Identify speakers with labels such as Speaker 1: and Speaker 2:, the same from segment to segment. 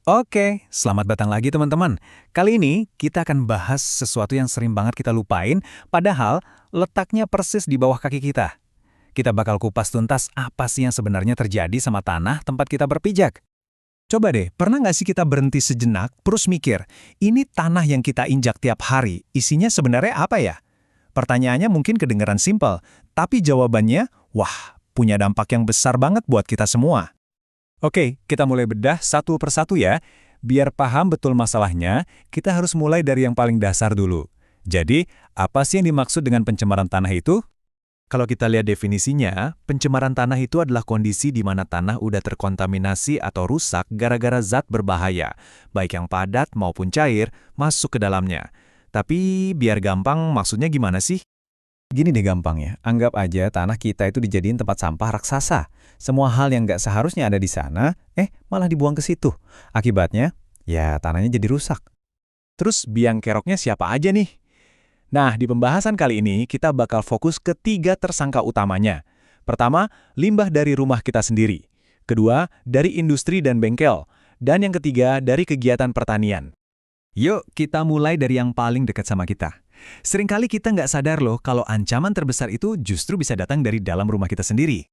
Speaker 1: Oke, selamat datang lagi teman-teman. Kali ini kita akan bahas sesuatu yang sering banget kita lupain, padahal letaknya persis di bawah kaki kita. Kita bakal kupas tuntas apa sih yang sebenarnya terjadi sama tanah tempat kita berpijak.
Speaker 2: Coba deh, pernah nggak sih kita berhenti sejenak, terus mikir, ini tanah yang kita injak tiap hari, isinya sebenarnya apa ya? Pertanyaannya mungkin kedengaran simpel, tapi jawabannya, wah, punya dampak yang besar banget buat kita semua.
Speaker 1: Oke, kita mulai bedah satu persatu ya. Biar paham betul masalahnya, kita harus mulai dari yang paling dasar dulu. Jadi, apa sih yang dimaksud dengan pencemaran tanah itu?
Speaker 2: Kalau kita lihat definisinya, pencemaran tanah itu adalah kondisi di mana tanah udah terkontaminasi atau rusak gara-gara zat berbahaya, baik yang padat maupun cair, masuk ke dalamnya. Tapi biar gampang, maksudnya gimana sih?
Speaker 1: Gini deh gampangnya, anggap aja tanah kita itu dijadiin tempat sampah raksasa. Semua hal yang nggak seharusnya ada di sana, malah dibuang ke situ. Akibatnya, ya tanahnya jadi rusak.
Speaker 2: Terus biang keroknya siapa aja nih? Nah, di pembahasan kali ini kita bakal fokus ke 3 tersangka utamanya. Pertama, limbah dari rumah kita sendiri. Kedua, dari industri dan bengkel. Dan yang ketiga, dari kegiatan pertanian.
Speaker 1: Yuk, kita mulai dari yang paling dekat sama kita. Seringkali kita nggak sadar loh kalau ancaman terbesar itu justru bisa datang dari dalam rumah kita sendiri.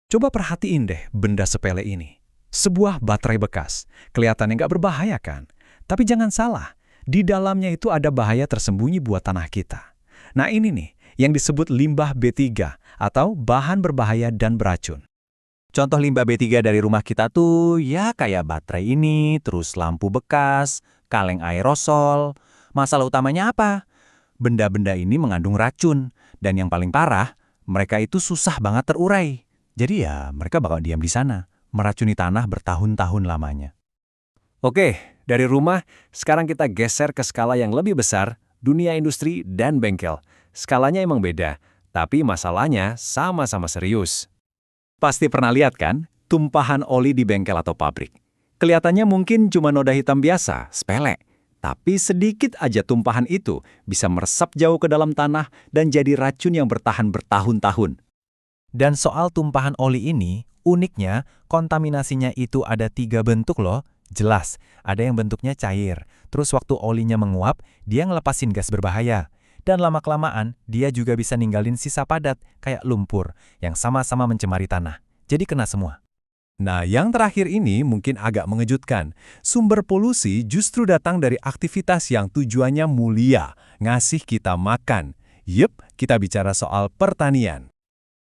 Speaker 2: Coba perhatiin deh benda sepele ini. Sebuah baterai bekas. Kelihatannya nggak berbahaya kan? Tapi jangan salah, di dalamnya itu ada bahaya tersembunyi buat tanah kita. Nah ini nih, yang disebut limbah B3 atau bahan berbahaya dan beracun. Contoh limbah B3 dari rumah kita tuh ya kayak baterai ini, terus lampu bekas, kaleng aerosol. Masalah utamanya apa? Benda-benda ini mengandung racun, dan yang paling parah, mereka itu susah banget terurai. Jadi ya, mereka bakal diam di sana, meracuni tanah bertahun-tahun lamanya.
Speaker 1: Oke, dari rumah, sekarang kita geser ke skala yang lebih besar, dunia industri dan bengkel. Skalanya emang beda, tapi masalahnya sama-sama serius.
Speaker 2: Pasti pernah lihat kan, tumpahan oli di bengkel atau pabrik. Kelihatannya mungkin cuma noda hitam biasa, sepele. Tapi sedikit aja tumpahan itu bisa meresap jauh ke dalam tanah dan jadi racun yang bertahan bertahun-tahun.
Speaker 1: Dan soal tumpahan oli ini, uniknya kontaminasinya itu ada 3 bentuk loh. Jelas, ada yang bentuknya cair. Terus waktu olinya menguap, dia ngelepasin gas berbahaya. Dan lama-kelamaan, dia juga bisa ninggalin sisa padat kayak lumpur yang sama-sama mencemari tanah. Jadi kena semua.
Speaker 2: Nah, yang terakhir ini mungkin agak mengejutkan. Sumber polusi justru datang dari aktivitas yang tujuannya mulia, ngasih kita makan. Yup, kita bicara soal pertanian.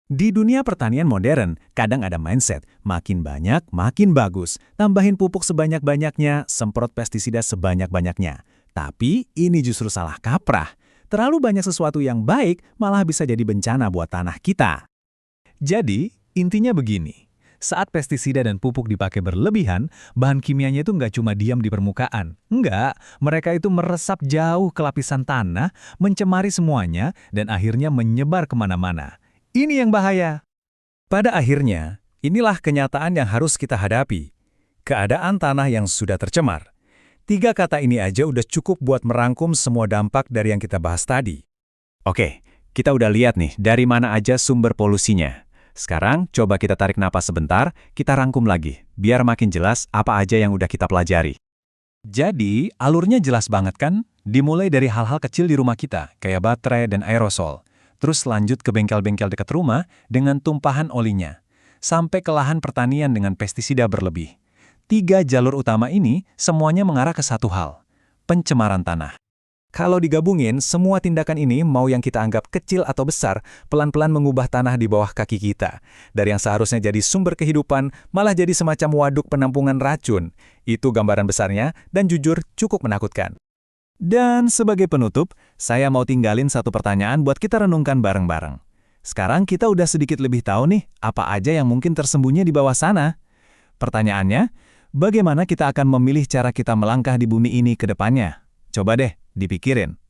Speaker 2: Di dunia pertanian modern, kadang ada mindset, makin banyak, makin bagus. Tambahin pupuk sebanyak-banyaknya, semprot pestisida sebanyak-banyaknya. Tapi ini justru salah kaprah. Terlalu banyak sesuatu yang baik malah bisa jadi bencana buat tanah kita. Jadi, intinya begini. Saat pestisida dan pupuk dipakai berlebihan, bahan kimianya itu nggak cuma diam di permukaan. Enggak, mereka itu meresap jauh ke lapisan tanah, mencemari semuanya, dan akhirnya menyebar kemana-mana. Ini yang bahaya. Pada akhirnya, inilah kenyataan yang harus kita hadapi. Keadaan tanah yang sudah tercemar. 3 kata ini aja udah cukup buat merangkum semua dampak dari yang kita bahas tadi. Oke, kita udah lihat nih dari mana aja sumber polusinya. Sekarang coba kita tarik napas sebentar, kita rangkum lagi, biar makin jelas apa aja yang udah kita pelajari. Jadi, alurnya jelas banget kan? Dimulai dari hal-hal kecil di rumah kita, kayak baterai dan aerosol. Terus lanjut ke bengkel-bengkel dekat rumah dengan tumpahan olinya. Sampai ke lahan pertanian dengan pestisida berlebih. 3 jalur utama ini semuanya mengarah ke satu hal, pencemaran tanah. Kalau digabungin, semua tindakan ini, mau yang kita anggap kecil atau besar, pelan-pelan mengubah tanah di bawah kaki kita. Dari yang seharusnya jadi sumber kehidupan, malah jadi semacam waduk penampungan racun. Itu gambaran besarnya, dan jujur cukup menakutkan. Dan sebagai penutup, saya mau tinggalin satu pertanyaan buat kita renungkan bareng-bareng. Sekarang kita udah sedikit lebih tahu nih, apa aja yang mungkin tersembunyi di bawah sana. Pertanyaannya, bagaimana kita akan memilih cara kita melangkah di bumi ini ke depannya? Coba deh, dipikirin.